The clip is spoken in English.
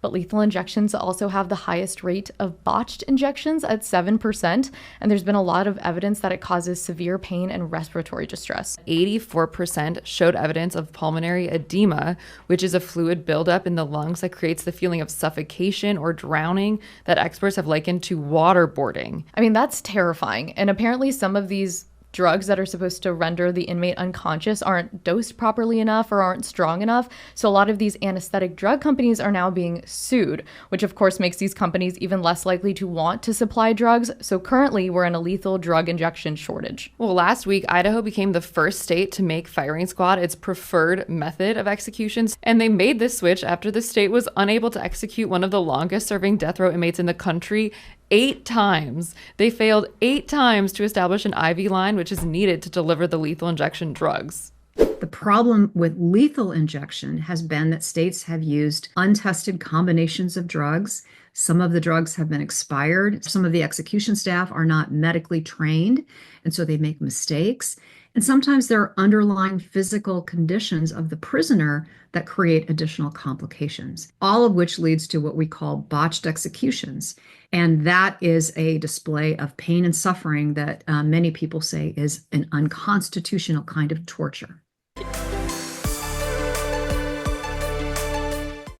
But lethal injections also have the highest rate of botched injections at 7%, and there's been a lot of evidence that it causes severe pain and respiratory distress. 84% showed evidence of pulmonary edema, which is a fluid buildup in the lungs that creates the feeling of suffocation or drowning that experts have likened to waterboarding. I mean, that's terrifying. And apparently some of these drugs that are supposed to render the inmate unconscious aren't dosed properly enough or aren't strong enough. So a lot of these anesthetic drug companies are now being sued, which of course makes these companies even less likely to want to supply drugs. So currently we're in a lethal drug injection shortage. Well, last week, Idaho became the first state to make firing squad its preferred method of executions. And they made this switch after the state was unable to execute one of the longest serving death row inmates in the country 8 times. They failed 8 times to establish an IV line, which is needed to deliver the lethal injection drugs. The problem with lethal injection has been that states have used untested combinations of drugs. Some of the drugs have been expired. Some of the execution staff are not medically trained, and so they make mistakes. And sometimes there are underlying physical conditions of the prisoner that create additional complications, all of which leads to what we call botched executions. And that is a display of pain and suffering that many people say is an unconstitutional kind of torture.